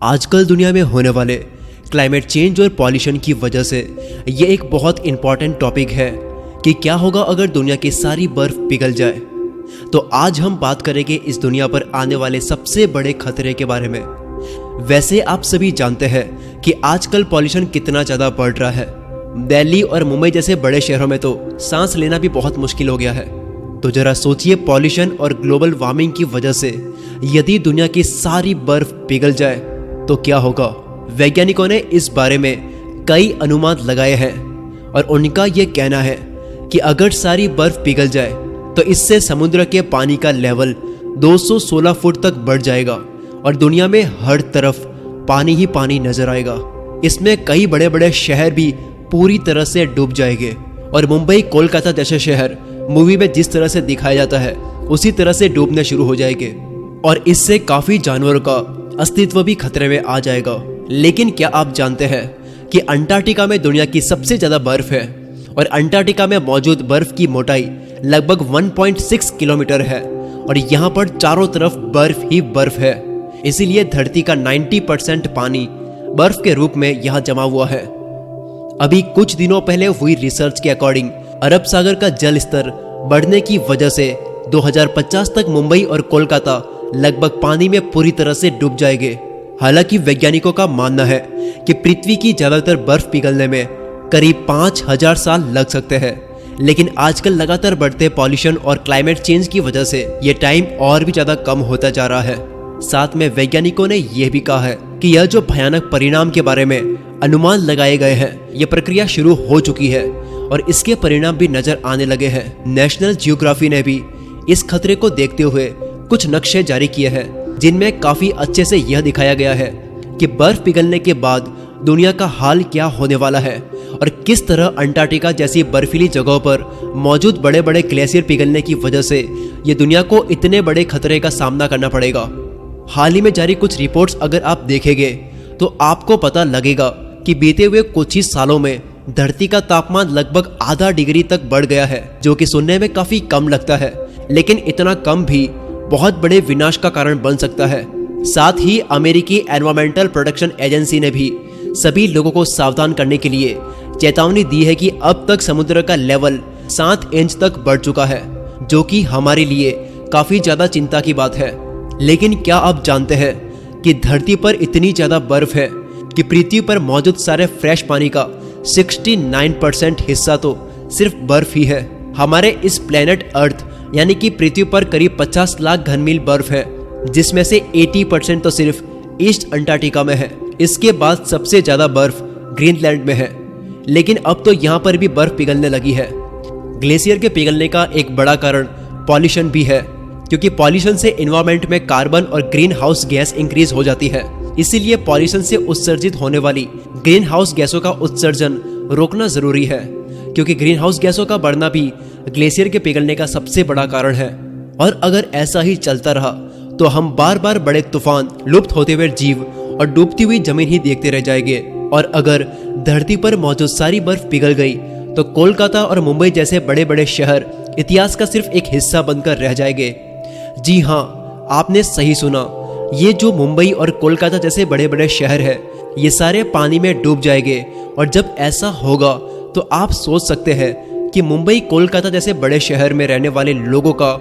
आजकल दुनिया में होने वाले क्लाइमेट चेंज और पॉल्यूशन की वजह से ये एक बहुत इंपॉर्टेंट टॉपिक है कि क्या होगा अगर दुनिया की सारी बर्फ पिघल जाए। तो आज हम बात करेंगे इस दुनिया पर आने वाले सबसे बड़े खतरे के बारे में। वैसे आप सभी जानते हैं कि आजकल पॉल्यूशन कितना ज़्यादा बढ़ रहा है। दिल्ली और मुंबई जैसे बड़े शहरों में तो सांस लेना भी बहुत मुश्किल हो गया है। तो जरा सोचिए, पॉल्यूशन और ग्लोबल वार्मिंग की वजह से यदि दुनिया की सारी बर्फ पिघल जाए तो क्या होगा। वैज्ञानिकों ने इस बारे में कई अनुमान लगाए हैं और उनका यह कहना है कि अगर सारी बर्फ पिघल जाए तो इससे समुद्र के पानी का लेवल 216 फुट तक बढ़ जाएगा और दुनिया में हर तरफ पानी ही पानी नजर आएगा। इसमें कई बड़े बड़े शहर भी पूरी तरह से डूब जाएंगे और मुंबई, कोलकाता जैसे शहर मूवी में जिस तरह से दिखाया जाता है उसी तरह से डूबने शुरू हो जाएंगे और इससे काफी जानवरों का अस्तित्व भी खतरे में आ जाएगा। लेकिन क्या आप जानते हैं कि अंटार्कटिका में दुनिया की सबसे ज्यादा बर्फ है और अंटार्कटिका में मौजूद बर्फ की मोटाई लगभग 1.6 किलोमीटर है और यहाँ पर चारों तरफ बर्फ ही बर्फ है। इसीलिए धरती का 90% पानी बर्फ के रूप में यहाँ जमा हुआ है। अभी कुछ दिनों पहले हुई रिसर्च के अकॉर्डिंग अरब सागर का जल स्तर बढ़ने की वजह से 2050 तक मुंबई और कोलकाता लगभग पानी में पूरी तरह से डूब जाएंगे। हालांकि वैज्ञानिकों का मानना है कि पृथ्वी की ज्यादातर बर्फ पिघलने में करीब 5000 साल लग सकते हैं, लेकिन आजकल लगातार बढ़ते पॉल्यूशन और क्लाइमेट चेंज की वजह से ये टाइम और भी ज्यादा कम होता जा रहा है। साथ में वैज्ञानिकों ने यह भी कहा है कि यह जो भयानक परिणाम के बारे में अनुमान लगाए गए हैं, यह प्रक्रिया शुरू हो चुकी है और इसके परिणाम भी नजर आने लगे हैं। नेशनल जियोग्राफी ने भी इस खतरे को देखते हुए कुछ नक्शे जारी किए हैं जिनमें काफी अच्छे से यह दिखाया गया है कि बर्फ पिघलने के बाद दुनिया का हाल क्या होने वाला है और किस तरह अंटार्कटिका जैसी बर्फीली जगहों पर मौजूद बड़े बड़े ग्लेशियर पिघलने की वजह से ये दुनिया को इतने बड़े खतरे का सामना करना पड़ेगा। हाल ही में जारी कुछ रिपोर्ट्स अगर आप देखेंगे तो आपको पता लगेगा कि बीते हुए कुछ ही सालों में धरती का तापमान लगभग आधा डिग्री तक बढ़ गया है, जो कि सुनने में काफी कम लगता है, लेकिन इतना कम भी बहुत बड़े विनाश का कारण बन सकता है। साथ ही अमेरिकी एनवायरमेंटल प्रोटेक्शन एजेंसी ने भी सभी लोगों को सावधान करने के लिए चेतावनी दी है कि अब तक समुद्र का लेवल 7 इंच तक बढ़ चुका है, जो कि हमारे लिए काफी ज्यादा चिंता की बात है। लेकिन क्या आप जानते हैं कि धरती पर इतनी ज्यादा बर्फ है कि पृथ्वी पर मौजूद सारे फ्रेश पानी का 69% हिस्सा तो सिर्फ बर्फ ही है। हमारे इस प्लेनेट अर्थ यानी कि पृथ्वी पर करीब 50 लाख घन मील बर्फ है, जिसमें से 80% तो सिर्फ ईस्ट अंटार्कटिका में है। इसके बाद सबसे ज्यादा बर्फ ग्रीनलैंड में है, लेकिन अब तो यहाँ पर भी बर्फ पिघलने लगी है। ग्लेशियर के पिघलने का एक बड़ा कारण पॉल्यूशन भी है, क्योंकि पॉल्यूशन से एनवायरनमेंट में कार्बन और ग्रीन हाउस गैस इंक्रीज हो जाती है। इसीलिए पॉल्यूशन से उत्सर्जित होने वाली ग्रीन हाउस गैसों का उत्सर्जन रोकना जरूरी है, क्योंकि ग्रीन हाउस गैसों का बढ़ना भी ग्लेशियर के पिघलने का सबसे बड़ा कारण है। और अगर ऐसा ही चलता रहा तो हम बार बार बड़े तूफान, लुप्त होते हुए जीव और डूबती हुई जमीन ही देखते रह जाएंगे। और अगर धरती पर मौजूद सारी बर्फ पिघल गई तो कोलकाता और मुंबई जैसे बड़े बड़े शहर इतिहास का सिर्फ एक हिस्सा बनकर रह जाएंगे। जी हाँ, आपने सही सुना, ये जो मुंबई और कोलकाता जैसे बड़े बड़े शहर है, ये सारे पानी में डूब जाएंगे। और जब ऐसा होगा तो आप सोच सकते हैं कि मुंबई, कोलकाता जैसे बड़े शहर में रहने वाले लोगों का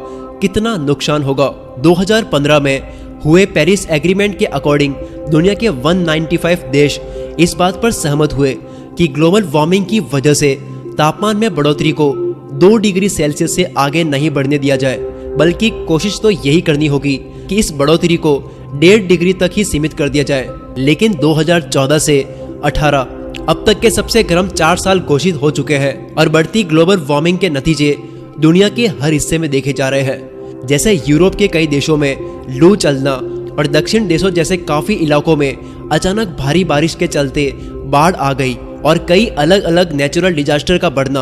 कितना नुकसान होगा। 2015 में हुए पेरिस एग्रीमेंट के अकॉर्डिंग दुनिया के 195 देश इस बात पर सहमत हुए कि ग्लोबल वार्मिंग की वजह से तापमान में बढ़ोतरी को 2 डिग्री सेल्सियस से आगे नहीं बढ़ने दिया जाए, बल्कि कोशिश तो यही करनी होगी कि इस बढ़ोतरी को 1.5 डिग्री तक ही सीमित कर दिया जाए। लेकिन 2014 से 18 अब तक के सबसे गर्म 4 साल घोषित हो चुके हैं और बढ़ती ग्लोबल वार्मिंग के नतीजे दुनिया के हर हिस्से में देखे जा रहे हैं। जैसे यूरोप के कई देशों में लू चलना और दक्षिण देशों जैसे काफी इलाकों में अचानक भारी बारिश के चलते बाढ़ आ गई और कई अलग अलग नेचुरल डिजास्टर का बढ़ना,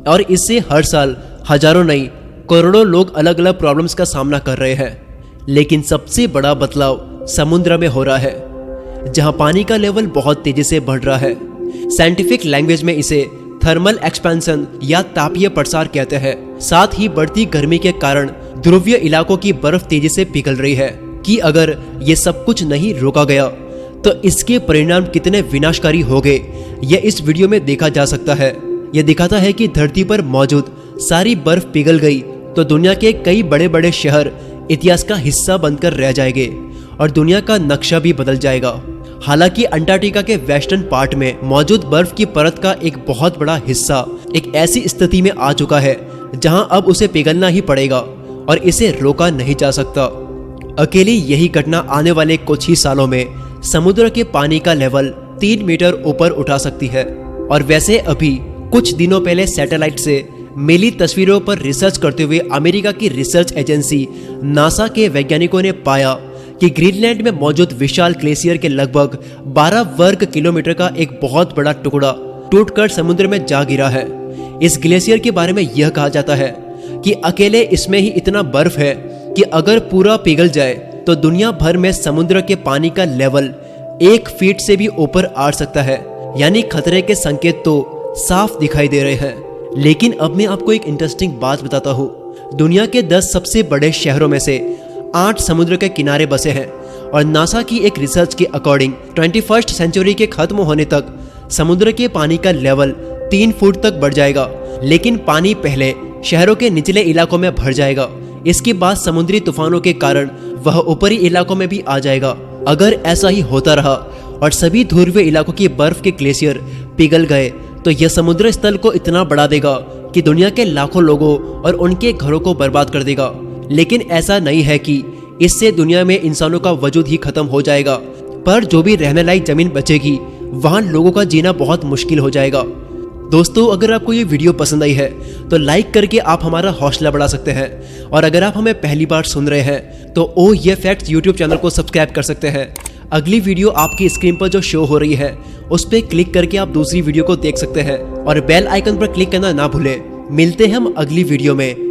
और इससे हर साल हजारों नहीं करोड़ों लोग अलग अलग प्रॉब्लम्स का सामना कर रहे हैं। लेकिन सबसे बड़ा बदलाव समुद्र में हो रहा है, जहां पानी का लेवल बहुत तेजी से बढ़ रहा है। साइंटिफिक लैंग्वेज में इसे थर्मल एक्सपेंशन या तापीय प्रसार कहते हैं। साथ ही बढ़ती गर्मी के कारण ध्रुवीय इलाकों की बर्फ तेजी से पिघल रही है कि अगर ये सब कुछ नहीं रोका गया तो इसके परिणाम कितने विनाशकारी हो गए यह इस वीडियो में देखा जा सकता है। यह दिखाता है कि धरती पर मौजूद सारी बर्फ पिघल गई तो दुनिया के कई बड़े बड़े शहर इतिहास का हिस्सा बनकर रह जाएंगे और दुनिया का नक्शा भी बदल जाएगा। हालांकि अंटार्कटिका के वेस्टर्न पार्ट में मौजूद बर्फ की परत का एक बहुत बड़ा हिस्सा एक ऐसी स्थिति में आ चुका है जहां अब उसे पिघलना ही पड़ेगा और इसे रोका नहीं जा सकता। अकेली यही घटना आने वाले कुछ ही सालों में समुद्र के पानी का लेवल 3 मीटर ऊपर उठा सकती है। और वैसे अभी कुछ दिनों पहले सैटेलाइट से मिली तस्वीरों पर रिसर्च करते हुए अमेरिका की रिसर्च एजेंसी नासा के वैज्ञानिकों ने पाया कि ग्रीनलैंड में मौजूद विशाल ग्लेशियर के लगभग 12 वर्ग किलोमीटर का एक बहुत बड़ा टुकड़ा टूटकर समुद्र में जा गिरा है। इस ग्लेशियर के बारे में यह कहा जाता है कि अकेले इसमें ही इतना बर्फ है कि अगर पूरा पिघल जाए तो दुनिया भर में समुद्र के पानी का लेवल 1 फीट से भी ऊपर आ सकता है। यानी खतरे के संकेत तो साफ दिखाई दे रहे हैं। लेकिन अब मैं आपको एक इंटरेस्टिंग बात बताता हूँ। दुनिया के 10 सबसे बड़े शहरों में से 8 समुद्र के किनारे बसे हैं और नासा की एक रिसर्च के अकॉर्डिंग 21st सेंचुरी के खत्म होने तक समुद्र के पानी का लेवल 3 फुट तक बढ़ जाएगा। लेकिन पानी पहले शहरों के निचले इलाकों में भर जाएगा। इसके बाद समुद्री तूफानों के कारण वह ऊपरी इलाकों में भी आ जाएगा। अगर ऐसा ही होता रहा और सभी ध्रुवीय इलाकों की बर्फ के ग्लेशियर पिघल गए तो यह समुद्र स्थल को इतना बढ़ा देगा कि दुनिया के लाखों लोगों और उनके घरों को बर्बाद कर देगा। लेकिन ऐसा नहीं है कि इससे दुनिया में इंसानों का वजूद ही खत्म हो जाएगा, पर जो भी रहने लायक जमीन बचेगी वहां लोगों का जीना बहुत मुश्किल हो जाएगा। दोस्तों, अगर आपको ये वीडियो पसंद आई है तो लाइक करके आप हमारा हौसला बढ़ा सकते हैं और अगर आप हमें पहली बार सुन रहे हैं तो ओ ये फैक्ट्स यूट्यूब चैनल को सब्सक्राइब कर सकते हैं। अगली वीडियो आपकी स्क्रीन पर जो शो हो रही है उस पर क्लिक करके आप दूसरी वीडियो को देख सकते हैं और बेल आइकन पर क्लिक करना ना भूलें। मिलते हैं हम अगली वीडियो में।